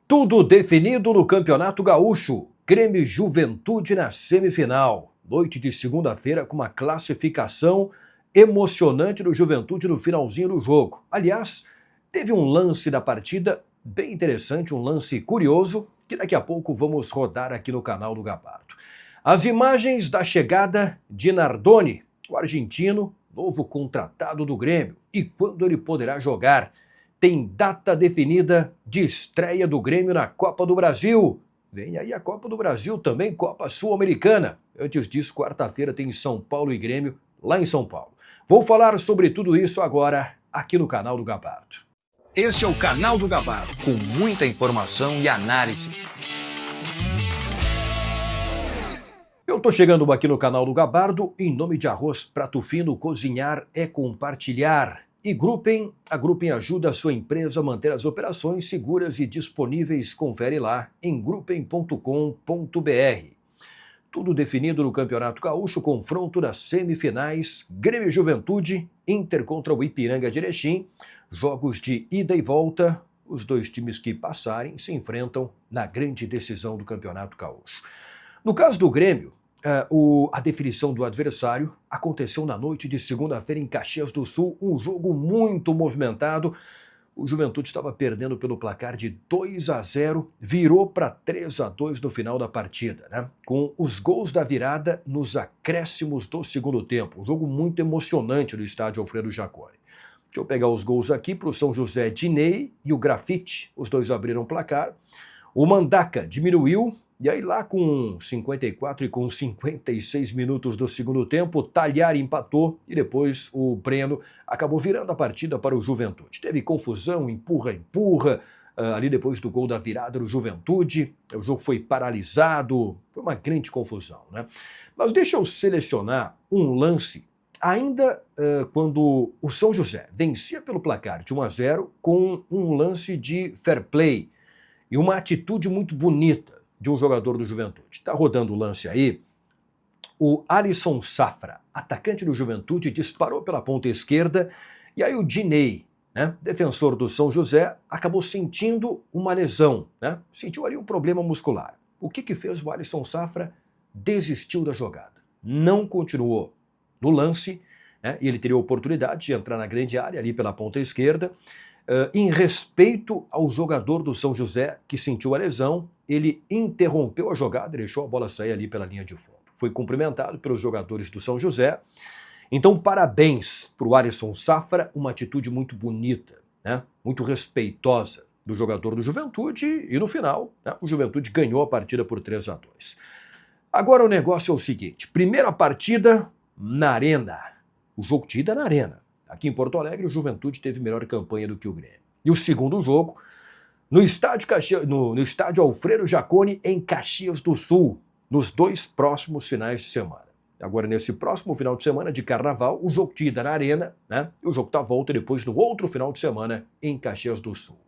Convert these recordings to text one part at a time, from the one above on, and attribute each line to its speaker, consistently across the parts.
Speaker 1: Tudo definido no Campeonato Gaúcho. Grêmio e Juventude na semifinal. Noite de segunda-feira com uma classificação emocionante do Juventude no finalzinho do jogo. Aliás, teve um lance da partida bem interessante, um lance curioso, que daqui a pouco vamos rodar aqui no canal do Gabardo. As imagens da chegada de Nardoni, o argentino, novo contratado do Grêmio. E quando ele poderá jogar? Tem data definida de estreia do Grêmio na Copa do Brasil. Vem aí a Copa do Brasil também, Copa Sul-Americana. Antes disso, quarta-feira tem São Paulo e Grêmio, lá em São Paulo. Vou falar sobre tudo isso agora, aqui no canal do Gabardo.
Speaker 2: Esse é o canal do Gabardo, com muita informação e análise.
Speaker 1: Eu tô chegando aqui no canal do Gabardo em nome de Arroz Prato Fino. Cozinhar é compartilhar. E a Grupem ajuda a sua empresa a manter as operações seguras e disponíveis. Confere lá em grupem.com.br. Tudo definido no Campeonato Gaúcho, confronto das semifinais, Grêmio e Juventude, Inter contra o Ipiranga de Erechim, jogos de ida e volta. Os dois times que passarem se enfrentam na grande decisão do Campeonato Gaúcho. No caso do Grêmio, a definição do adversário aconteceu na noite de segunda-feira em Caxias do Sul, um jogo muito movimentado. O Juventude estava perdendo pelo placar de 2-0, virou para 3-2 no final da partida, né? Com os gols da virada nos acréscimos do segundo tempo. Um jogo muito emocionante no estádio Alfredo Jaconi. Deixa eu pegar os gols aqui para o São José, Dinei e o Grafite, os dois abriram o placar. O Mandaca diminuiu. E aí lá com 54 e com 56 minutos do segundo tempo, o Talhar empatou e depois o Breno acabou virando a partida para o Juventude. Teve confusão, empurra, ali depois do gol da virada do Juventude. O jogo foi paralisado, foi uma grande confusão, né? Mas deixa eu selecionar um lance ainda quando o São José vencia pelo placar de 1-0 com um lance de fair play e uma atitude muito bonita de um jogador do Juventude. Está rodando o lance aí. O Alisson Safra, atacante do Juventude, disparou pela ponta esquerda e aí o Dinei, né, defensor do São José, acabou sentindo uma lesão, né? Sentiu ali um problema muscular. O que fez o Alisson Safra? Desistiu da jogada. Não continuou no lance, né, e ele teria a oportunidade de entrar na grande área ali pela ponta esquerda. Em respeito ao jogador do São José que sentiu a lesão, ele interrompeu a jogada, deixou a bola sair ali pela linha de fundo. Foi cumprimentado pelos jogadores do São José. Então, parabéns para o Alisson Safra, uma atitude muito bonita, né? Muito respeitosa do jogador do Juventude. E no final, né, o Juventude ganhou a partida por 3-2. Agora o negócio é o seguinte, primeira partida na Arena, o jogo de ida na Arena. Aqui em Porto Alegre, o Juventude teve melhor campanha do que o Grêmio. E o segundo jogo, no estádio Alfredo Jaconi, em Caxias do Sul, nos dois próximos finais de semana. Agora, nesse próximo final de semana de Carnaval, o jogo de ida na Arena, né? E o jogo da volta depois no outro final de semana em Caxias do Sul.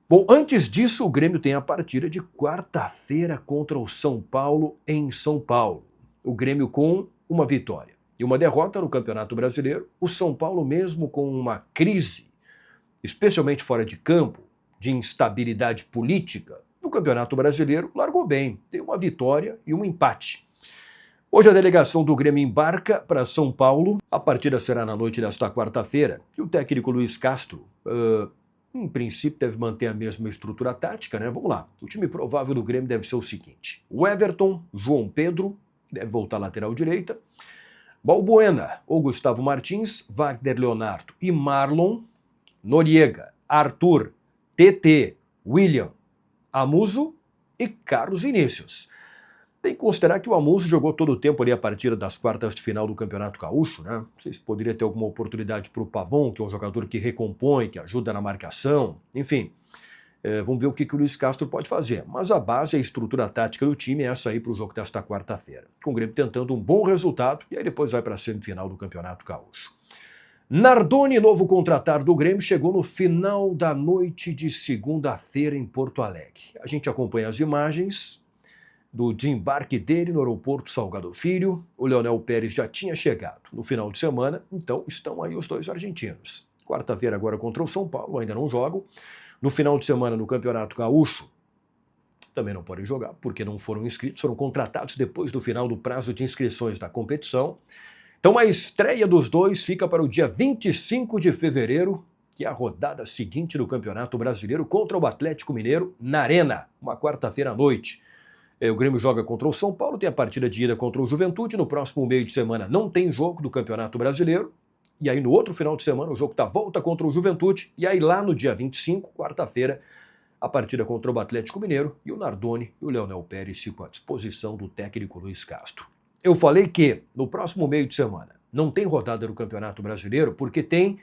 Speaker 1: Bom, antes disso, o Grêmio tem a partida de quarta-feira contra o São Paulo, em São Paulo. O Grêmio com uma vitória e uma derrota no Campeonato Brasileiro. O São Paulo, mesmo com uma crise, especialmente fora de campo, de instabilidade política, no Campeonato Brasileiro, largou bem. Tem uma vitória e um empate. Hoje a delegação do Grêmio embarca para São Paulo. A partida será na noite desta quarta-feira. E o técnico Luiz Castro, em princípio, deve manter a mesma estrutura tática, né? Vamos lá. O time provável do Grêmio deve ser o seguinte: o Everton, João Pedro, que deve voltar à lateral direita, Balbuena ou Gustavo Martins, Wagner Leonardo e Marlon, Noriega, Arthur, TT, William, Amuso e Carlos Vinícius. Tem que considerar que o Amuso jogou todo o tempo ali a partir das quartas de final do Campeonato Gaúcho, né? Não sei se poderia ter alguma oportunidade para o Pavon, que é um jogador que recompõe, que ajuda na marcação, enfim. Vamos ver o que o Luiz Castro pode fazer. Mas a base, a estrutura tática do time é essa aí para o jogo desta quarta-feira. Com o Grêmio tentando um bom resultado e aí depois vai para a semifinal do Campeonato Gaúcho. Nardoni, novo contratado do Grêmio, chegou no final da noite de segunda-feira em Porto Alegre. A gente acompanha as imagens do desembarque dele no aeroporto Salgado Filho. O Leonel Pérez já tinha chegado no final de semana, então estão aí os dois argentinos. Quarta-feira agora contra o São Paulo, ainda não jogam. No final de semana, no Campeonato Gaúcho, também não podem jogar, porque não foram inscritos, foram contratados depois do final do prazo de inscrições da competição. Então a estreia dos dois fica para o dia 25 de fevereiro, que é a rodada seguinte do Campeonato Brasileiro contra o Atlético Mineiro na Arena, uma quarta-feira à noite. O Grêmio joga contra o São Paulo, tem a partida de ida contra o Juventude, no próximo meio de semana não tem jogo do Campeonato Brasileiro, e aí no outro final de semana o jogo está volta contra o Juventude, e aí lá no dia 25, quarta-feira, a partida contra o Atlético Mineiro, e o Nardoni e o Leonel Pérez ficam à disposição do técnico Luiz Castro. Eu falei que no próximo meio de semana não tem rodada do Campeonato Brasileiro porque tem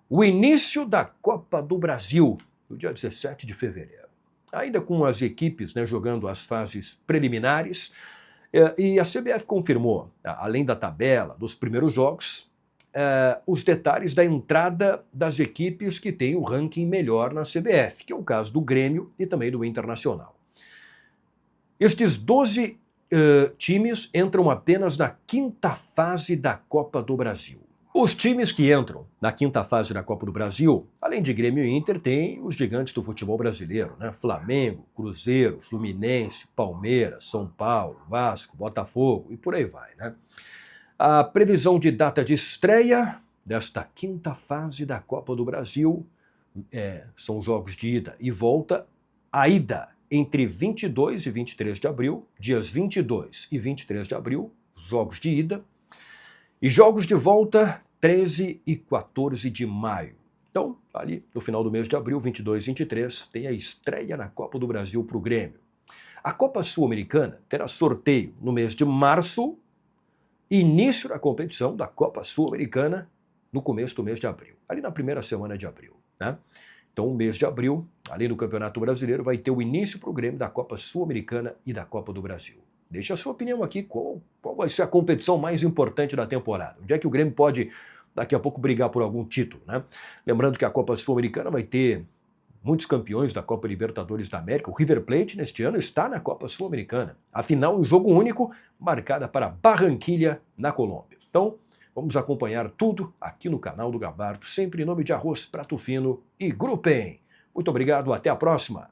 Speaker 1: o início da Copa do Brasil, no dia 17 de fevereiro. Ainda com as equipes jogando as fases preliminares, e a CBF confirmou, além da tabela dos primeiros jogos, os detalhes da entrada das equipes que têm o ranking melhor na CBF, que é o caso do Grêmio e também do Internacional. Estes 12 times entram apenas na quinta fase da Copa do Brasil. Os times que entram na quinta fase da Copa do Brasil, além de Grêmio e Inter, tem os gigantes do futebol brasileiro, Flamengo, Cruzeiro, Fluminense, Palmeiras, São Paulo, Vasco, Botafogo e por aí vai, A previsão de data de estreia desta quinta fase da Copa do Brasil são os jogos de ida e volta. A ida entre 22 e 23 de abril, dias 22 e 23 de abril, jogos de ida, e jogos de volta 13 e 14 de maio. Então, ali no final do mês de abril, 22 e 23, tem a estreia na Copa do Brasil para o Grêmio. A Copa Sul-Americana terá sorteio no mês de março, início da competição da Copa Sul-Americana no começo do mês de abril, ali na primeira semana de abril, Então, o mês de abril, além do Campeonato Brasileiro, vai ter o início para o Grêmio da Copa Sul-Americana e da Copa do Brasil. Deixa a sua opinião aqui, qual vai ser a competição mais importante da temporada? Onde é que o Grêmio pode, daqui a pouco, brigar por algum título, Lembrando que a Copa Sul-Americana vai ter muitos campeões da Copa Libertadores da América. O River Plate, neste ano, está na Copa Sul-Americana. Afinal, um jogo único, marcada para Barranquilha, na Colômbia. Então, vamos acompanhar tudo aqui no canal do Gabardo, sempre em nome de Arroz Prato Fino e Grupen. Muito obrigado, até a próxima!